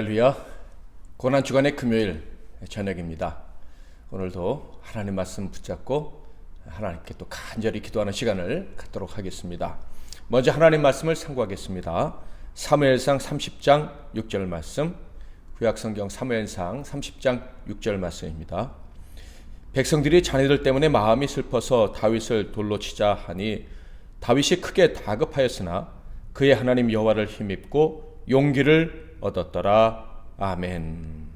할렐루야. 고난주간의 금요일 저녁입니다. 오늘도 하나님 말씀 붙잡고 하나님께 또 간절히 기도하는 시간을 갖도록 하겠습니다. 먼저 하나님 말씀을 상고하겠습니다. 사무엘상 30장 6절 말씀, 구약성경 사무엘상 30장 6절 말씀입니다. 백성들이 자네들 때문에 마음이 슬퍼서 다윗을 돌로 치자 하니 다윗이 크게 다급하였으나 그의 하나님 여호와를 힘입고 용기를 얻었더라. 아멘.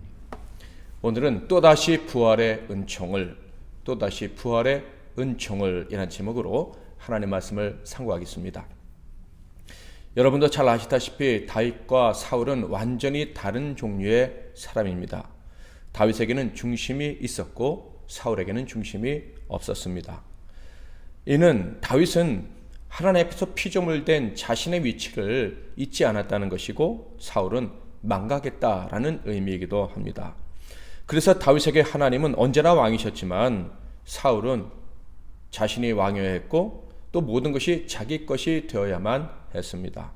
오늘은 또다시 부활의 은총을 이라는 제목으로 하나님 말씀을 상고하겠습니다. 여러분도 잘 아시다시피 다윗과 사울은 완전히 다른 종류의 사람입니다. 다윗에게는 중심이 있었고 사울에게는 중심이 없었습니다. 이는 다윗은 하나님 앞에서 피조물 된 자신의 위치를 잊지 않았다는 것이고 사울은 망각했다라는 의미이기도 합니다. 그래서 다윗에게 하나님은 언제나 왕이셨지만 사울은 자신이 왕이어야 했고 또 모든 것이 자기 것이 되어야만 했습니다.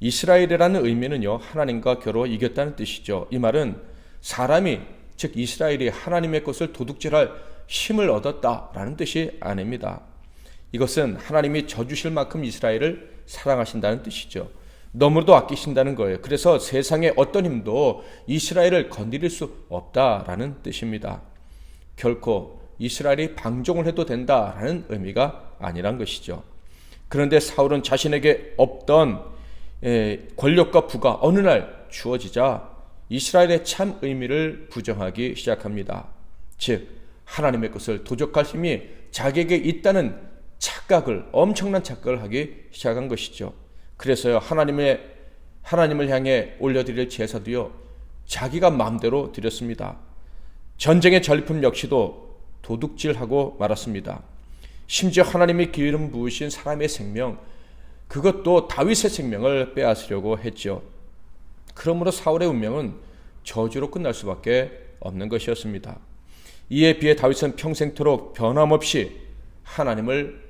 이스라엘이라는 의미는요, 하나님과 겨루 이겼다는 뜻이죠. 이 말은 사람이, 즉 이스라엘이 하나님의 것을 도둑질할 힘을 얻었다라는 뜻이 아닙니다. 이것은 하나님이 져주실 만큼 이스라엘을 사랑하신다는 뜻이죠. 너무도 아끼신다는 거예요. 그래서 세상의 어떤 힘도 이스라엘을 건드릴 수 없다라는 뜻입니다. 결코 이스라엘이 방종을 해도 된다라는 의미가 아니란 것이죠. 그런데 사울은 자신에게 없던 권력과 부가 어느 날 주어지자 이스라엘의 참 의미를 부정하기 시작합니다. 즉 하나님의 것을 도적할 힘이 자기에게 있다는 엄청난 착각을 하기 시작한 것이죠. 그래서요, 하나님을 향해 올려드릴 제사도요, 자기가 마음대로 드렸습니다. 전쟁의 전리품 역시도 도둑질하고 말았습니다. 심지어 하나님이 기름 부으신 사람의 생명, 그것도 다윗의 생명을 빼앗으려고 했죠. 그러므로 사울의 운명은 저주로 끝날 수밖에 없는 것이었습니다. 이에 비해 다윗은 평생토록 변함없이 하나님을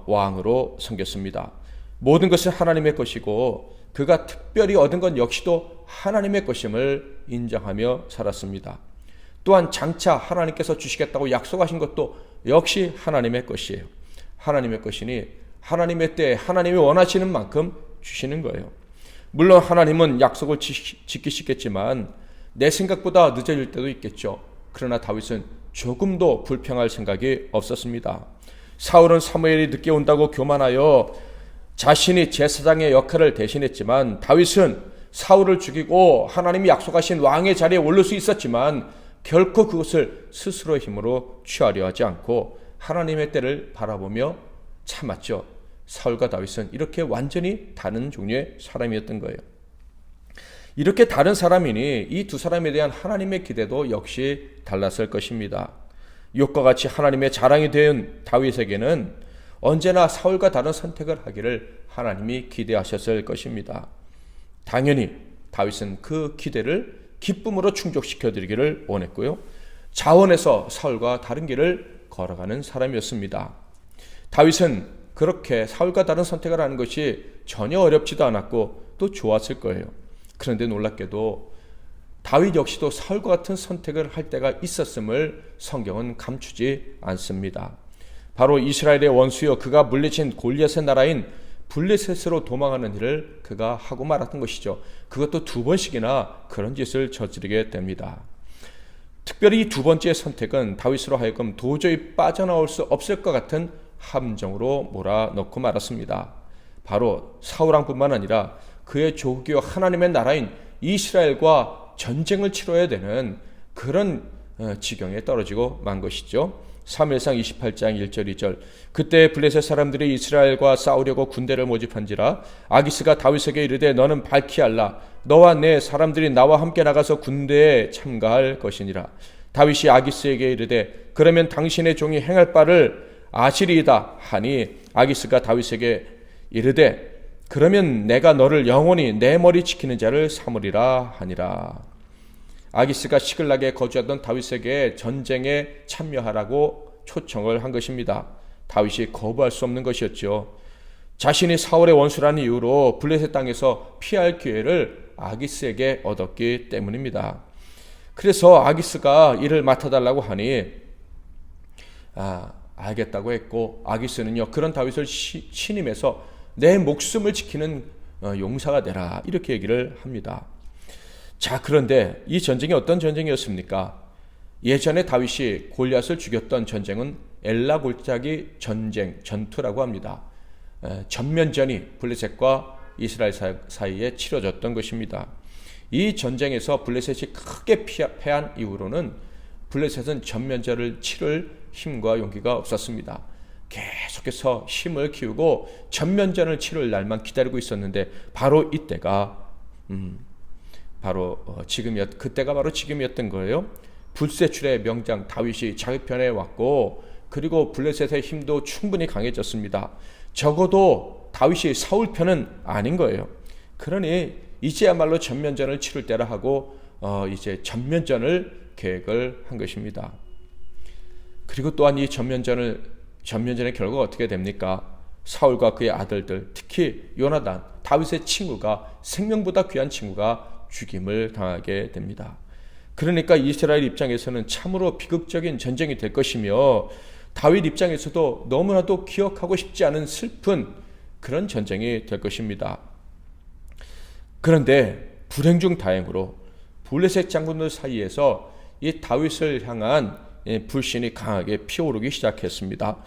왕으로 섬겼습니다. 모든 것은 하나님의 것이고 그가 특별히 얻은 것 역시도 하나님의 것임을 인정하며 살았습니다. 또한 장차 하나님께서 주시겠다고 약속하신 것도 역시 하나님의 것이에요. 하나님의 것이니 하나님의 때에 하나님이 원하시는 만큼 주시는 거예요. 물론 하나님은 약속을 지키시겠지만 내 생각보다 늦어질 때도 있겠죠. 그러나 다윗은 조금도 불평할 생각이 없었습니다. 사울은 사무엘이 늦게 온다고 교만하여 자신이 제사장의 역할을 대신했지만 다윗은 사울을 죽이고 하나님이 약속하신 왕의 자리에 오를 수 있었지만 결코 그것을 스스로의 힘으로 취하려 하지 않고 하나님의 때를 바라보며 참았죠. 사울과 다윗은 이렇게 완전히 다른 종류의 사람이었던 거예요. 이렇게 다른 사람이니 이 두 사람에 대한 하나님의 기대도 역시 달랐을 것입니다. 욥과 같이 하나님의 자랑이 된 다윗에게는 언제나 사울과 다른 선택을 하기를 하나님이 기대하셨을 것입니다. 당연히 다윗은 그 기대를 기쁨으로 충족시켜드리기를 원했고요. 자원해서 사울과 다른 길을 걸어가는 사람이었습니다. 다윗은 그렇게 사울과 다른 선택을 하는 것이 전혀 어렵지도 않았고 또 좋았을 거예요. 그런데 놀랍게도 다윗 역시도 사울과 같은 선택을 할 때가 있었음을 성경은 감추지 않습니다. 바로 이스라엘의 원수여 그가 물리친 골리앗의 나라인 블레셋으로 도망하는 일을 그가 하고 말았던 것이죠. 그것도 2번씩이나 그런 짓을 저지르게 됩니다. 특별히 이 두 번째 선택은 다윗으로 하여금 도저히 빠져나올 수 없을 것 같은 함정으로 몰아넣고 말았습니다. 바로 사울왕뿐만 아니라 그의 조국이요 하나님의 나라인 이스라엘과 전쟁을 치러야 되는 그런 지경에 떨어지고 만 것이죠. 사무엘상 28장 1절 2절 그때 블레셋 사람들이 이스라엘과 싸우려고 군대를 모집한지라 아기스가 다윗에게 이르되 너는 밝히 알라 너와 내 사람들이 나와 함께 나가서 군대에 참가할 것이니라. 다윗이 아기스에게 이르되 그러면 당신의 종이 행할 바를 아시리이다 하니 아기스가 다윗에게 이르되 그러면 내가 너를 영원히 내 머리 지키는 자를 삼으리라 하니라. 아기스가 시글락에 거주하던 다윗에게 전쟁에 참여하라고 초청을 한 것입니다. 다윗이 거부할 수 없는 것이었죠. 자신이 사울의 원수라는 이유로 블레셋 땅에서 피할 기회를 아기스에게 얻었기 때문입니다. 그래서 아기스가 이를 맡아달라고 하니 알겠다고 했고, 아기스는요 그런 다윗을 신임해서 내 목숨을 지키는 용사가 되라, 이렇게 얘기를 합니다. 자, 그런데 이 전쟁이 어떤 전쟁이었습니까? 예전에 다윗이 골리앗을 죽였던 전쟁은 엘라 골짜기 전투라고 합니다. 전면전이 블레셋과 이스라엘 사이에 치러졌던 것입니다. 이 전쟁에서 블레셋이 크게 패한 이후로는 블레셋은 전면전을 치를 힘과 용기가 없었습니다. 계속해서 힘을 키우고 전면전을 치를 날만 기다리고 있었는데, 바로 이때가 그때가 바로 지금이었던 거예요. 불세출의 명장 다윗이 자기 편에 왔고, 그리고 블레셋의 힘도 충분히 강해졌습니다. 적어도 다윗이 사울 편은 아닌 거예요. 그러니 이제야말로 전면전을 치를 때라 하고 이제 전면전을 계획을 한 것입니다. 그리고 또한 이 전면전의 결과가 어떻게 됩니까? 사울과 그의 아들들, 특히 요나단, 다윗의 친구가, 생명보다 귀한 친구가 죽임을 당하게 됩니다. 그러니까 이스라엘 입장에서는 참으로 비극적인 전쟁이 될 것이며, 다윗 입장에서도 너무나도 기억하고 싶지 않은 슬픈 그런 전쟁이 될 것입니다. 그런데 불행 중 다행으로 블레셋 장군들 사이에서 이 다윗을 향한 불신이 강하게 피어오르기 시작했습니다.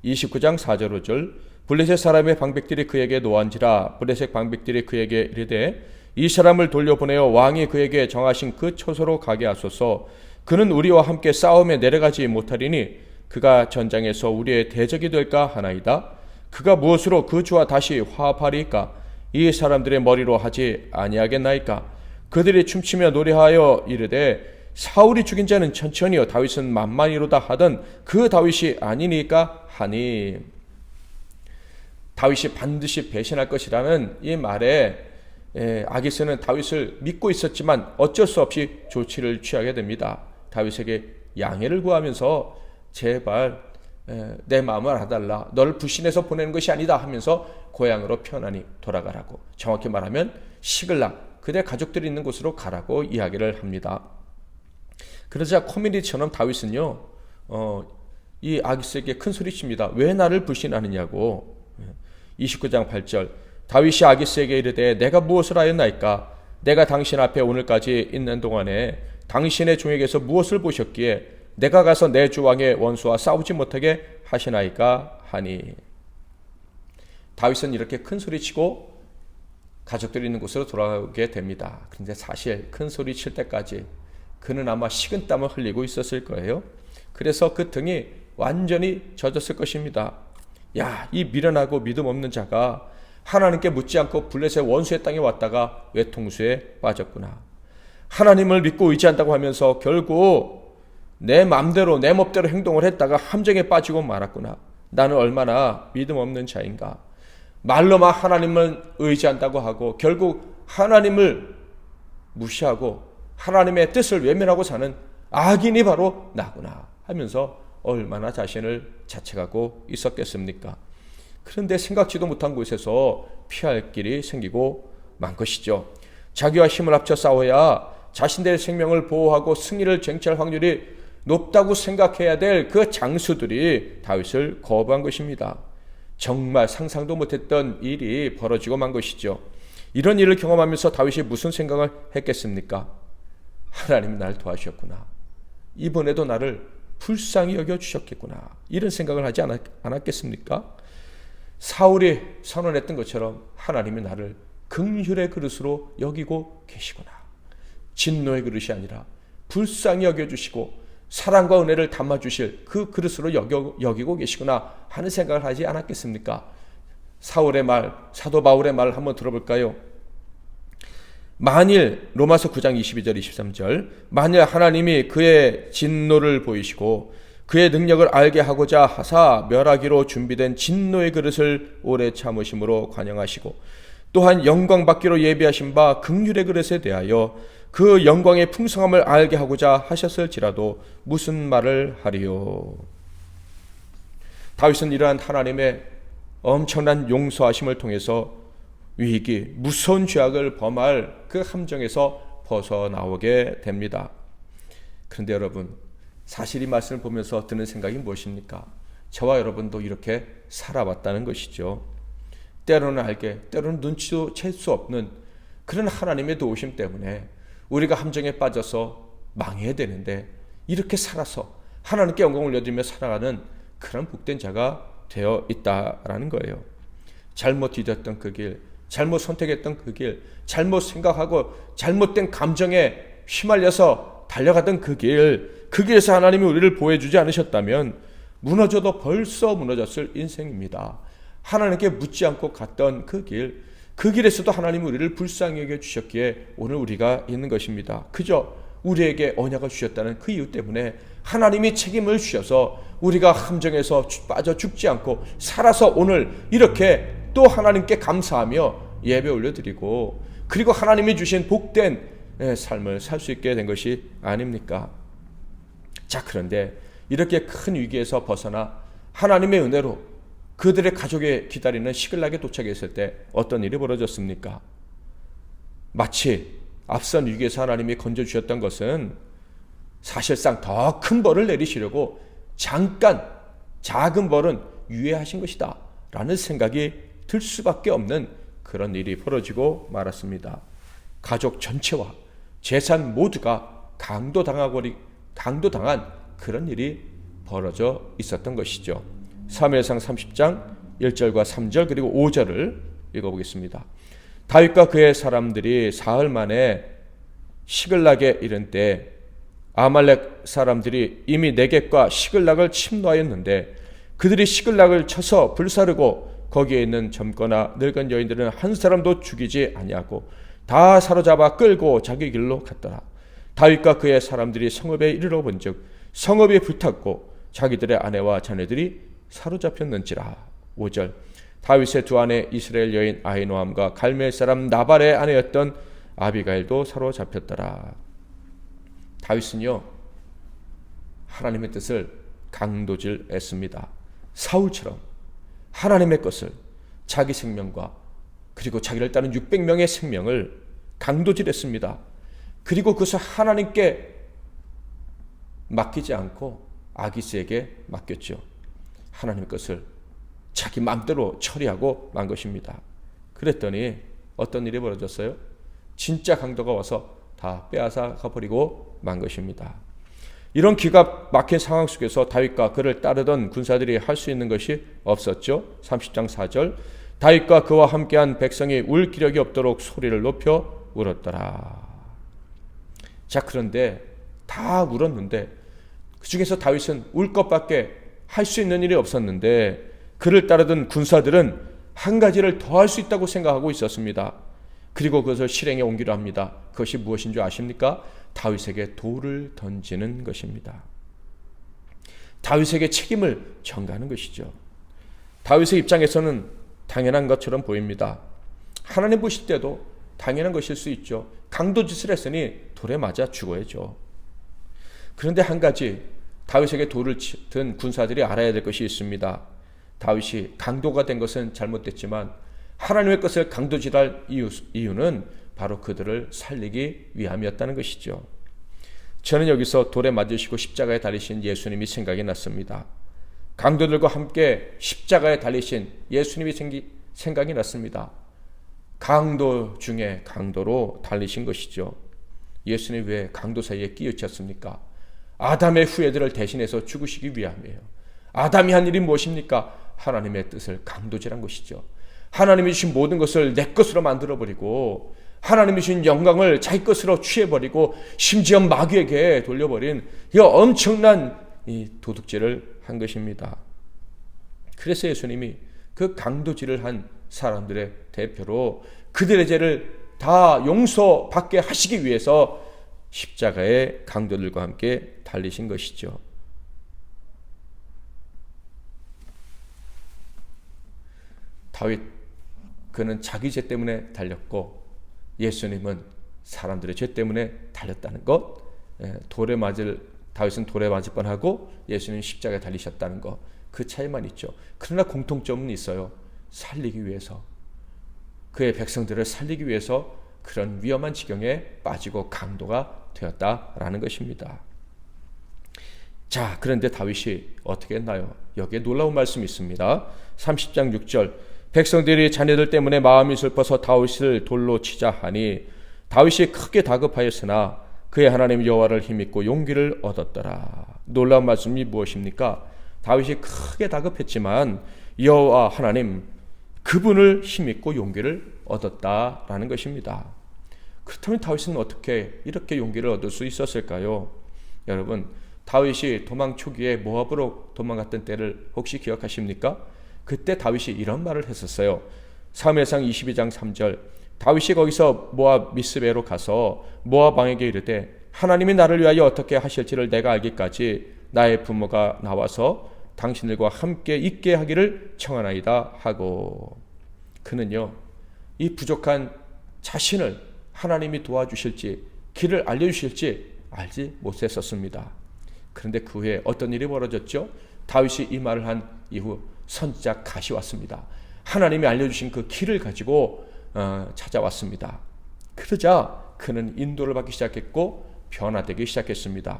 29장 4절 5절, 블레셋 사람의 방백들이 그에게 노한지라. 블레셋 방백들이 그에게 이르되 이 사람을 돌려보내어 왕이 그에게 정하신 그 처소로 가게 하소서. 그는 우리와 함께 싸움에 내려가지 못하리니 그가 전장에서 우리의 대적이 될까 하나이다. 그가 무엇으로 그 주와 다시 화합하리까? 이 사람들의 머리로 하지 아니하겠나이까? 그들이 춤추며 노래하여 이르되 사울이 죽인 자는 천천히요 다윗은 만만히로다 하던 그 다윗이 아니니까 하니. 다윗이 반드시 배신할 것이라는 이 말에 아기스는 다윗을 믿고 있었지만 어쩔 수 없이 조치를 취하게 됩니다. 다윗에게 양해를 구하면서 제발 내 마음을 알아달라, 너를 불신해서 보내는 것이 아니다 하면서 고향으로 편안히 돌아가라고, 정확히 말하면 시글락, 그대 가족들이 있는 곳으로 가라고 이야기를 합니다. 그러자 코미디처럼 다윗은요 이 아기스에게 큰 소리칩니다. 왜 나를 불신하느냐고. 29장 8절, 다윗이 아기스에게 이르되 내가 무엇을 하였나이까? 내가 당신 앞에 오늘까지 있는 동안에 당신의 종에게서 무엇을 보셨기에 내가 가서 내 주 왕의 원수와 싸우지 못하게 하시나이까 하니. 다윗은 이렇게 큰 소리치고 가족들이 있는 곳으로 돌아가게 됩니다. 그런데 사실 큰 소리 칠 때까지 그는 아마 식은땀을 흘리고 있었을 거예요. 그래서 그 등이 완전히 젖었을 것입니다. 야, 이 미련하고 믿음 없는 자가 하나님께 묻지 않고 블레셋 원수의 땅에 왔다가 외통수에 빠졌구나. 하나님을 믿고 의지한다고 하면서 결국 내 맘대로 내 멋대로 행동을 했다가 함정에 빠지고 말았구나. 나는 얼마나 믿음 없는 자인가. 말로만 하나님을 의지한다고 하고 결국 하나님을 무시하고 하나님의 뜻을 외면하고 사는 악인이 바로 나구나 하면서 얼마나 자신을 자책하고 있었겠습니까? 그런데 생각지도 못한 곳에서 피할 길이 생기고 만 것이죠. 자기와 힘을 합쳐 싸워야 자신들의 생명을 보호하고 승리를 쟁취할 확률이 높다고 생각해야 될 그 장수들이 다윗을 거부한 것입니다. 정말 상상도 못했던 일이 벌어지고 만 것이죠. 이런 일을 경험하면서 다윗이 무슨 생각을 했겠습니까? 하나님이 나를 도와주셨구나. 이번에도 나를 불쌍히 여겨주셨겠구나. 이런 생각을 하지 않았겠습니까? 사울이 선언했던 것처럼 하나님이 나를 긍휼의 그릇으로 여기고 계시구나. 진노의 그릇이 아니라 불쌍히 여겨주시고 사랑과 은혜를 담아주실 그 그릇으로 여기고 계시구나 하는 생각을 하지 않았겠습니까? 사울의 말, 사도 바울의 말을 한번 들어볼까요? 만일, 로마서 9장 22절 23절, 만일 하나님이 그의 진노를 보이시고 그의 능력을 알게 하고자 하사 멸하기로 준비된 진노의 그릇을 오래 참으심으로 관영하시고 또한 영광 받기로 예비하신 바 긍휼의 그릇에 대하여 그 영광의 풍성함을 알게 하고자 하셨을지라도 무슨 말을 하리요. 다윗은 이러한 하나님의 엄청난 용서하심을 통해서 위기, 무서운 죄악을 범할 그 함정에서 벗어나오게 됩니다. 그런데 여러분, 사실 이 말씀을 보면서 드는 생각이 무엇입니까? 저와 여러분도 이렇게 살아왔다는 것이죠. 때로는 알게, 때로는 눈치도 챌 수 없는 그런 하나님의 도우심 때문에 우리가 함정에 빠져서 망해야 되는데 이렇게 살아서 하나님께 영광을 올려드리며 살아가는 그런 복된 자가 되어 있다라는 거예요. 잘못 디뎠던 그 길, 잘못 선택했던 그 길, 잘못 생각하고 잘못된 감정에 휘말려서 달려가던 그 길에서 하나님이 우리를 보호해주지 않으셨다면 무너져도 벌써 무너졌을 인생입니다. 하나님께 묻지 않고 갔던 그 길에서도 하나님이 우리를 불쌍히 여겨주셨기에 오늘 우리가 있는 것입니다. 그저 우리에게 언약을 주셨다는 그 이유 때문에 하나님이 책임을 주셔서 우리가 함정에서 빠져 죽지 않고 살아서 오늘 이렇게 또 하나님께 감사하며 예배 올려드리고 그리고 하나님이 주신 복된 삶을 살 수 있게 된 것이 아닙니까? 자, 그런데 이렇게 큰 위기에서 벗어나 하나님의 은혜로 그들의 가족에 기다리는 시글락에 도착했을 때 어떤 일이 벌어졌습니까? 마치 앞선 위기에서 하나님이 건져주셨던 것은 사실상 더 큰 벌을 내리시려고 잠깐 작은 벌은 유예하신 것이다 라는 생각이 들 수밖에 없는 그런 일이 벌어지고 말았습니다. 가족 전체와 재산 모두가 강도당한 그런 일이 벌어져 있었던 것이죠. 사무엘상 30장 1절과 3절 그리고 5절을 읽어보겠습니다. 다윗과 그의 사람들이 사흘 만에 시글락에 이른 때 아말렉 사람들이 이미 네겝과 시글락을 침노하였는데 그들이 시글락을 쳐서 불사르고 거기에 있는 젊거나 늙은 여인들은 한 사람도 죽이지 아니하고 다 사로잡아 끌고 자기 길로 갔더라. 다윗과 그의 사람들이 성읍에 이르러 본즉 성읍이 불탔고 자기들의 아내와 자녀들이 사로잡혔는지라. 5절 다윗의 두 아내 이스라엘 여인 아히노함과 갈멜 사람 나발의 아내였던 아비가일도 사로잡혔더라. 다윗은요 하나님의 뜻을 강도질했습니다. 사울처럼 하나님의 것을 자기 생명과 그리고 자기를 따른 600명의 생명을 강도질했습니다. 그리고 그것을 하나님께 맡기지 않고 아기스에게 맡겼죠. 하나님의 것을 자기 마음대로 처리하고 만 것입니다. 그랬더니 어떤 일이 벌어졌어요? 진짜 강도가 와서 다 빼앗아 가버리고 만 것입니다. 이런 기가 막힌 상황 속에서 다윗과 그를 따르던 군사들이 할 수 있는 것이 없었죠. 30장 4절 다윗과 그와 함께한 백성이 울 기력이 없도록 소리를 높여 울었더라. 자, 그런데 다 울었는데 그 중에서 다윗은 울 것밖에 할 수 있는 일이 없었는데 그를 따르던 군사들은 한 가지를 더 할 수 있다고 생각하고 있었습니다. 그리고 그것을 실행에 옮기려 합니다. 그것이 무엇인 줄 아십니까? 다윗에게 돌을 던지는 것입니다. 다윗에게 책임을 전가하는 것이죠. 다윗의 입장에서는 당연한 것처럼 보입니다. 하나님 보실 때도 당연한 것일 수 있죠. 강도짓을 했으니 돌에 맞아 죽어야죠. 그런데 한 가지 다윗에게 돌을 든 군사들이 알아야 될 것이 있습니다. 다윗이 강도가 된 것은 잘못됐지만 하나님의 것을 강도질할 이유는 바로 그들을 살리기 위함이었다는 것이죠. 저는 여기서 돌에 맞으시고 십자가에 달리신 예수님이 생각이 났습니다. 강도들과 함께 십자가에 달리신 예수님이 생각이 났습니다. 강도 중에 강도로 달리신 것이죠. 예수님 왜 강도 사이에 끼우쳤습니까? 아담의 후예들을 대신해서 죽으시기 위함이에요. 아담이 한 일이 무엇입니까? 하나님의 뜻을 강도질한 것이죠. 하나님이 주신 모든 것을 내 것으로 만들어버리고 하나님이 주신 영광을 자기 것으로 취해버리고 심지어 마귀에게 돌려버린 이 엄청난 이 도둑질을 한 것입니다. 그래서 예수님이 그 강도질을 한 사람들의 대표로 그들의 죄를 다 용서받게 하시기 위해서 십자가에 강도들과 함께 달리신 것이죠. 다윗 그는 자기 죄 때문에 달렸고 예수님은 사람들의 죄 때문에 달렸다는 것. 다윗은 돌에 맞을 뻔하고 예수님은 십자가에 달리셨다는 것. 그 차이만 있죠. 그러나 공통점은 있어요. 살리기 위해서 그의 백성들을 살리기 위해서 그런 위험한 지경에 빠지고 강도가 되었다라는 것입니다. 자, 그런데 다윗이 어떻게 했나요? 여기에 놀라운 말씀이 있습니다. 30장 6절, 백성들이 자네들 때문에 마음이 슬퍼서 다윗을 돌로 치자 하니 다윗이 크게 다급하였으나 그의 하나님 여호와를 힘입고 용기를 얻었더라. 놀라운 말씀이 무엇입니까? 다윗이 크게 다급했지만 여호와 하나님 그분을 힘입고 용기를 얻었다라는 것입니다. 그렇다면 다윗은 어떻게 이렇게 용기를 얻을 수 있었을까요? 여러분, 다윗이 도망 초기에 모압으로 도망갔던 때를 혹시 기억하십니까? 그때 다윗이 이런 말을 했었어요. 사무엘상 22장 3절, 다윗이 거기서 모압 미스베로 가서 모압 왕에게 이르되 하나님이 나를 위하여 어떻게 하실지를 내가 알기까지 나의 부모가 나와서 당신들과 함께 있게 하기를 청하나이다 하고, 그는요 이 부족한 자신을 하나님이 도와주실지 길을 알려주실지 알지 못했었습니다. 그런데 그 후에 어떤 일이 벌어졌죠? 다윗이 이 말을 한 이후 선지자 갓이 왔습니다. 하나님이 알려주신 그 길을 가지고 찾아왔습니다. 그러자 그는 인도를 받기 시작했고 변화되기 시작했습니다.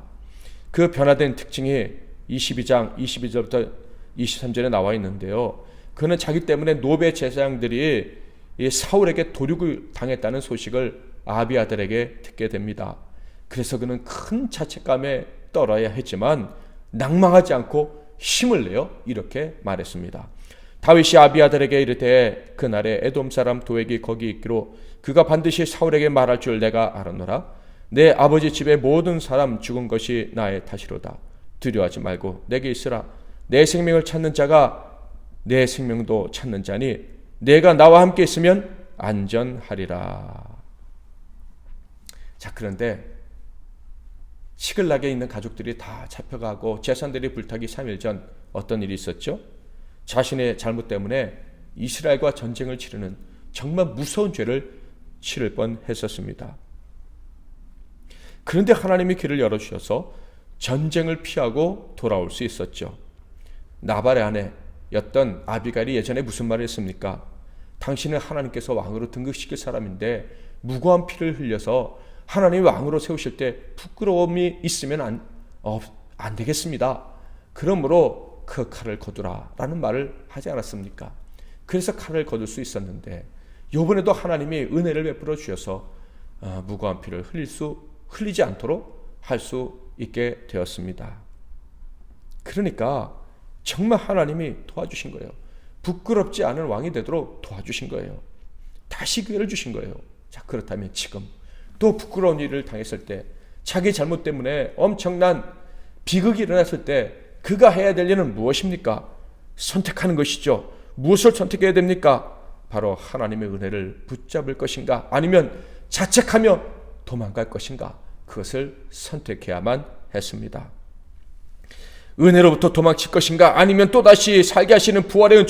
그 변화된 특징이 22장 22절부터 23절에 나와 있는데요. 그는 자기 때문에 노베 제사장들이 이 사울에게 도륙을 당했다는 소식을 아비아들에게 듣게 됩니다. 그래서 그는 큰 자책감에 떨어야 했지만 낭망하지 않고 힘을 내어 이렇게 말했습니다. 다윗이 아비아들에게 이르되 그날에 에돔 사람 도액이 거기 있기로 그가 반드시 사울에게 말할 줄 내가 알았노라. 내 아버지 집의 모든 사람 죽은 것이 나의 탓이로다. 두려워하지 말고 내게 있으라. 내 생명을 찾는 자가 내 생명도 찾는 자니 내가 나와 함께 있으면 안전하리라. 자, 그런데 시글락에 있는 가족들이 다 잡혀가고 재산들이 불타기 3일 전 어떤 일이 있었죠? 자신의 잘못 때문에 이스라엘과 전쟁을 치르는 정말 무서운 죄를 치를 뻔했었습니다. 그런데 하나님이 길을 열어주셔서 전쟁을 피하고 돌아올 수 있었죠. 나발의 아내였던 아비가일이 예전에 무슨 말을 했습니까? 당신은 하나님께서 왕으로 등극시킬 사람인데 무고한 피를 흘려서 하나님이 왕으로 세우실 때 부끄러움이 있으면 안 되겠습니다. 그러므로 그 칼을 거두라 라는 말을 하지 않았습니까? 그래서 칼을 거둘 수 있었는데 이번에도 하나님이 은혜를 베풀어 주셔서 무고한 피를 흘리지 않도록 할 수 있게 되었습니다. 그러니까 정말 하나님이 도와주신 거예요. 부끄럽지 않은 왕이 되도록 도와주신 거예요. 다시 기회를 주신 거예요. 자, 그렇다면 지금 또 부끄러운 일을 당했을 때, 자기 잘못 때문에 엄청난 비극이 일어났을 때 그가 해야 될 일은 무엇입니까? 선택하는 것이죠. 무엇을 선택해야 됩니까? 바로 하나님의 은혜를 붙잡을 것인가, 아니면 자책하며 도망갈 것인가, 그것을 선택해야만 했습니다. 은혜로부터 도망칠 것인가, 아니면 또다시 살게 하시는 부활의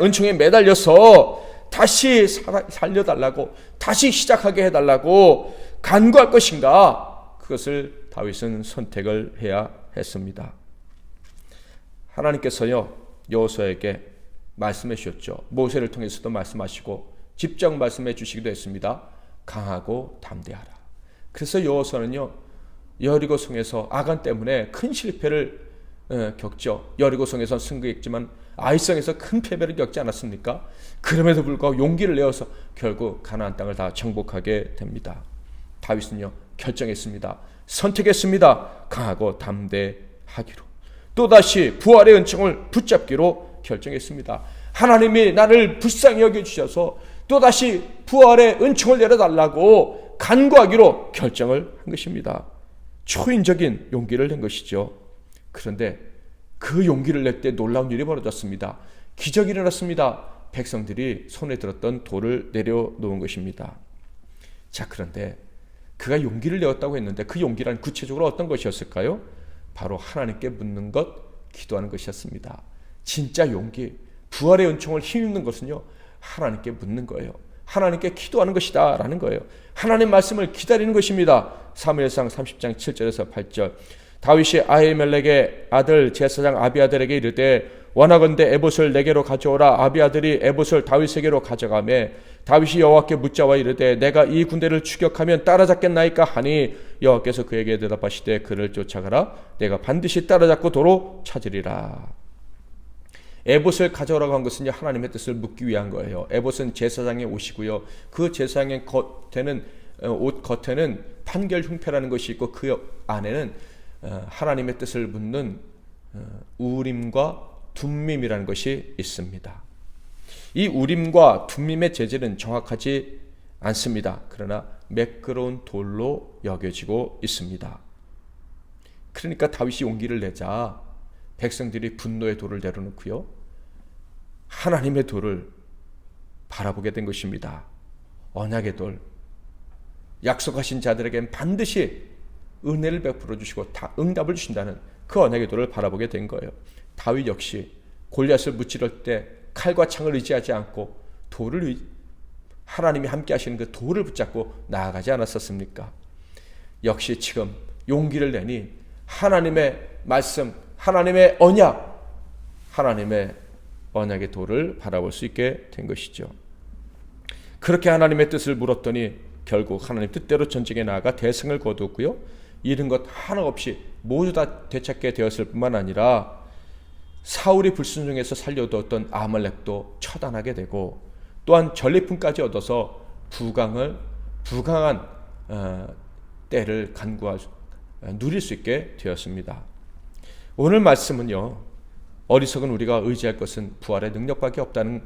은총에 매달려서 다시 살려달라고, 다시 시작하게 해달라고 간구할 것인가, 그것을 다윗은 선택을 해야 했습니다. 하나님께서요 여호수아에게 말씀해 주셨죠. 모세를 통해서도 말씀하시고 직접 말씀해 주시기도 했습니다. 강하고 담대하라. 그래서 여호수아는요 여리고성에서 아간 때문에 큰 실패를 겪죠. 여리고성에서 승리했지만 아이성에서 큰 패배를 겪지 않았습니까? 그럼에도 불구하고 용기를 내어서 결국 가나안 땅을 다 정복하게 됩니다. 다윗은요 결정했습니다. 선택했습니다. 강하고 담대하기로. 또다시 부활의 은총을 붙잡기로 결정했습니다. 하나님이 나를 불쌍히 여겨주셔서 또다시 부활의 은총을 내려달라고 간구하기로 결정을 한 것입니다. 초인적인 용기를 낸 것이죠. 그런데 그 용기를 낼 때 놀라운 일이 벌어졌습니다. 기적이 일어났습니다. 백성들이 손에 들었던 돌을 내려놓은 것입니다. 자, 그런데 그가 용기를 내었다고 했는데 그 용기란 구체적으로 어떤 것이었을까요? 바로 하나님께 묻는 것, 기도하는 것이었습니다. 진짜 용기, 부활의 은총을 힘입는 것은요 하나님께 묻는 거예요. 하나님께 기도하는 것이다 라는 거예요. 하나님 말씀을 기다리는 것입니다. 사무엘상 30장 7절에서 8절, 다윗이 아히멜렉의 아들 제사장 아비아들에게 이르되 원하건대 에봇을 내게로 가져오라. 아비아들이 에봇을 다윗에게로 가져가매 다윗이 여호와께 묻자와 이르되 내가 이 군대를 추격하면 따라잡겠나이까 하니 여호와께서 그에게 대답하시되 그를 쫓아가라. 내가 반드시 따라잡고 도로 찾으리라. 에봇을 가져오라고 한 것은 하나님의 뜻을 묻기 위한 거예요. 에봇은 제사장의 옷이고요. 그 제사장의 옷 겉에는 판결 흉패라는 것이 있고 그 안에는 하나님의 뜻을 묻는 우림과 둠밈이라는 것이 있습니다. 이 우림과 둠밈의 재질은 정확하지 않습니다. 그러나 매끄러운 돌로 여겨지고 있습니다. 그러니까 다윗이 용기를 내자 백성들이 분노의 돌을 내려놓고요, 하나님의 돌을 바라보게 된 것입니다. 언약의 돌, 약속하신 자들에겐 반드시 은혜를 베풀어 주시고 다 응답을 주신다는 그 언약의 돌을 바라보게 된 거예요. 다윗 역시 골리앗을 무찌를 때 칼과 창을 의지하지 않고 하나님이 함께 하시는 그 돌을 붙잡고 나아가지 않았었습니까? 역시 지금 용기를 내니 하나님의 말씀, 하나님의 언약, 하나님의 언약의 돌을 바라볼 수 있게 된 것이죠. 그렇게 하나님의 뜻을 물었더니 결국 하나님 뜻대로 전쟁에 나아가 대승을 거두었고요, 잃은 것 하나 없이 모두 다 되찾게 되었을 뿐만 아니라 사울이 불순종해서 살려두었던 아말렉도 처단하게 되고 또한 전리품까지 얻어서 부강한 때를 누릴 수 있게 되었습니다. 오늘 말씀은요, 어리석은 우리가 의지할 것은 부활의 능력밖에 없다는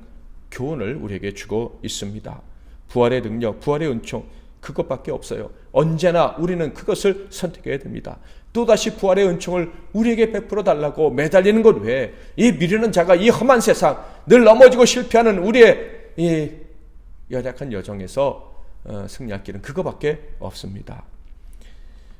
교훈을 우리에게 주고 있습니다. 부활의 능력, 부활의 은총, 그것밖에 없어요. 언제나 우리는 그것을 선택해야 됩니다. 또다시 부활의 은총을 우리에게 베풀어 달라고 매달리는 것 외에 이 미련한 자가 이 험한 세상, 늘 넘어지고 실패하는 우리의 이 연약한 여정에서 승리할 길은 그거밖에 없습니다.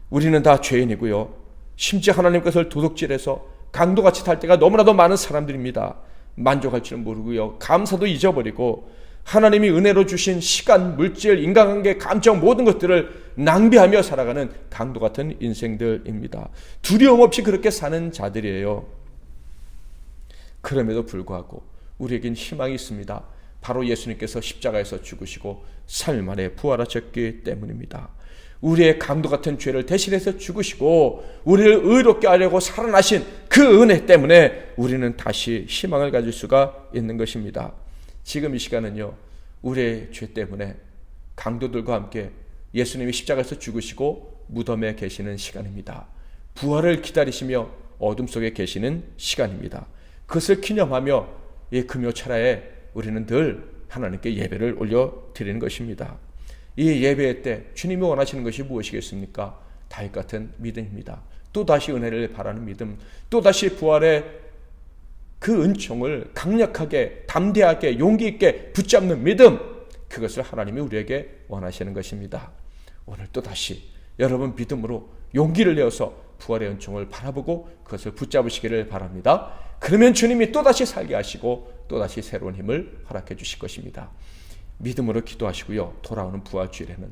우리는 다 죄인이고요, 심지어 하나님 것을 도둑질해서 강도같이 탈 때가 너무나도 많은 사람들입니다. 만족할 줄은 모르고요, 감사도 잊어버리고 하나님이 은혜로 주신 시간, 물질, 인간관계, 감정 모든 것들을 낭비하며 살아가는 강도 같은 인생들입니다. 두려움 없이 그렇게 사는 자들이에요. 그럼에도 불구하고 우리에겐 희망이 있습니다. 바로 예수님께서 십자가에서 죽으시고 3일 만에 부활하셨기 때문입니다. 우리의 강도 같은 죄를 대신해서 죽으시고 우리를 의롭게 하려고 살아나신 그 은혜 때문에 우리는 다시 희망을 가질 수가 있는 것입니다. 지금 이 시간은요, 우리의 죄 때문에 강도들과 함께 예수님이 십자가에서 죽으시고 무덤에 계시는 시간입니다. 부활을 기다리시며 어둠 속에 계시는 시간입니다. 그것을 기념하며 이 금요철야에 우리는 늘 하나님께 예배를 올려드리는 것입니다. 이 예배 때 주님이 원하시는 것이 무엇이겠습니까? 다윗 같은 믿음입니다. 또다시 은혜를 바라는 믿음, 또다시 부활의 그 은총을 강력하게, 담대하게, 용기 있게 붙잡는 믿음, 그것을 하나님이 우리에게 원하시는 것입니다. 오늘 또다시 여러분 믿음으로 용기를 내어서 부활의 은총을 바라보고 그것을 붙잡으시기를 바랍니다. 그러면 주님이 또다시 살게 하시고 또다시 새로운 힘을 허락해 주실 것입니다. 믿음으로 기도하시고요, 돌아오는 부활 주일에는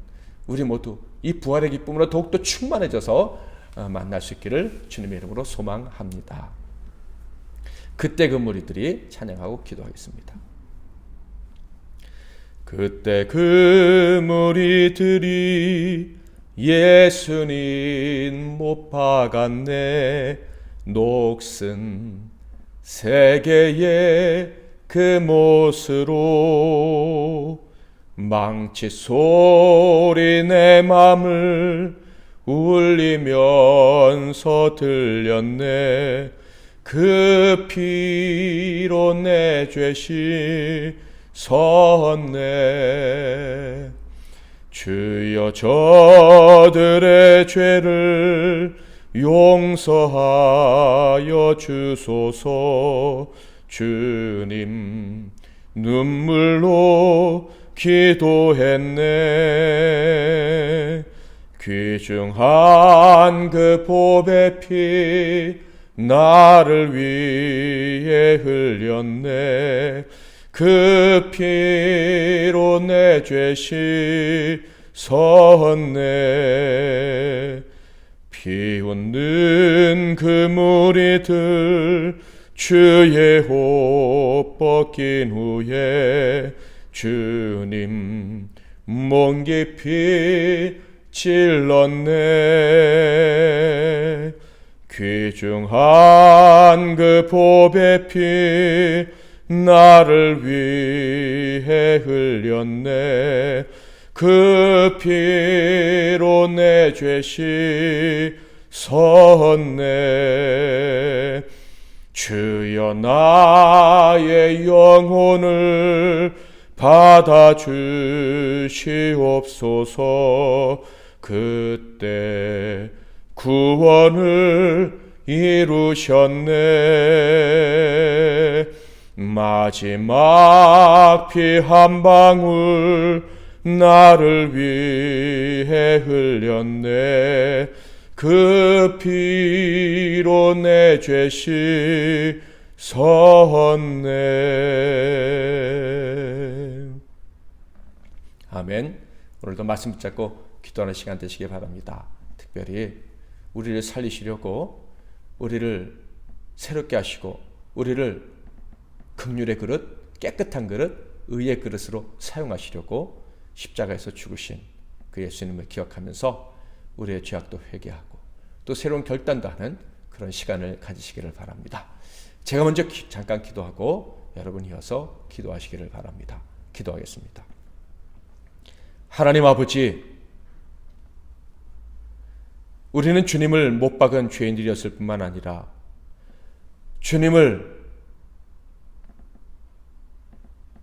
우리 모두 이 부활의 기쁨으로 더욱더 충만해져서 만날 수 있기를 주님의 이름으로 소망합니다. 그때 그 무리들이 찬양하고 기도하겠습니다. 그때 그 무리들이 예수님 못 박았네, 녹슨 세계의 그 못으로 망치 소리 내 맘을 울리면서 들렸네. 그 피로 내 죄 씻었네. 주여 저들의 죄를 용서하여 주소서. 주님 눈물로 기도했네. 귀중한 그 보배 피 나를 위해 흘렸네. 그 피로 내 죄 씻었네. 피 웃는 그 무리들 주의 옷 벗긴 후에 주님 몸 깊이 찔렀네. 귀중한 그 보배 피 나를 위해 흘렸네. 그 피로 내 죄 씻었네. 주여 나의 영혼을 받아주시옵소서. 그때 구원을 이루셨네. 마지막 피 한 방울 나를 위해 흘렸네. 그 피로 내 죄 씻었네. 아멘. 오늘도 말씀 붙잡고 기도하는 시간 되시길 바랍니다. 특별히 우리를 살리시려고, 우리를 새롭게 하시고, 우리를 긍휼의 그릇, 깨끗한 그릇, 의의 그릇으로 사용하시려고 십자가에서 죽으신 그 예수님을 기억하면서 우리의 죄악도 회개하고 또 새로운 결단도 하는 그런 시간을 가지시기를 바랍니다. 제가 먼저 잠깐 기도하고 여러분 이어서 기도하시기를 바랍니다. 기도하겠습니다. 하나님 아버지, 우리는 주님을 못 박은 죄인들이었을 뿐만 아니라 주님을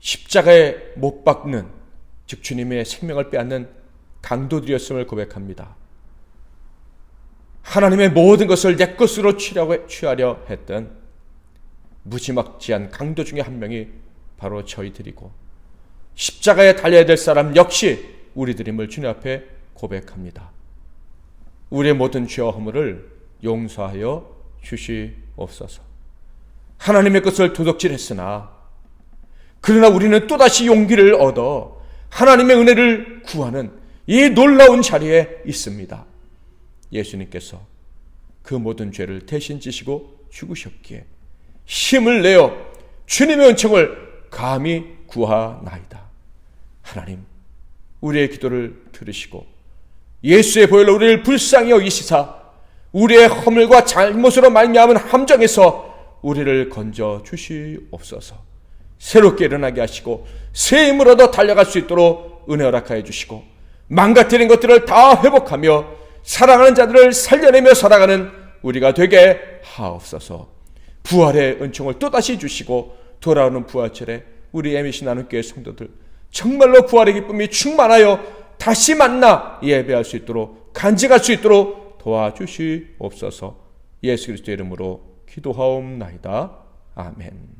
십자가에 못 박는, 즉 주님의 생명을 빼앗는 강도들이었음을 고백합니다. 하나님의 모든 것을 내 것으로 취하려 했던 무지막지한 강도 중에 한 명이 바로 저희들이고, 십자가에 달려야 될 사람 역시 우리들임을 주님 앞에 고백합니다. 우리의 모든 죄와 허물을 용서하여 주시옵소서. 하나님의 것을 도둑질했으나 그러나 우리는 또다시 용기를 얻어 하나님의 은혜를 구하는 이 놀라운 자리에 있습니다. 예수님께서 그 모든 죄를 대신 지시고 죽으셨기에 힘을 내어 주님의 은총을 감히 구하나이다. 하나님, 우리의 기도를 들으시고 예수의 보혈로 우리를 불쌍히 여기시사 우리의 허물과 잘못으로 말미암은 함정에서 우리를 건져 주시옵소서. 새롭게 일어나게 하시고 새 힘을 얻어 달려갈 수 있도록 은혜 허락하여 주시고, 망가뜨린 것들을 다 회복하며 사랑하는 자들을 살려내며 살아가는 우리가 되게 하옵소서. 부활의 은총을 또다시 주시고 돌아오는 부활절에 우리 MBC 나눔교회 성도들 정말로 부활의 기쁨이 충만하여 다시 만나 예배할 수 있도록, 간직할 수 있도록 도와주시옵소서. 예수 그리스도의 이름으로 기도하옵나이다. 아멘.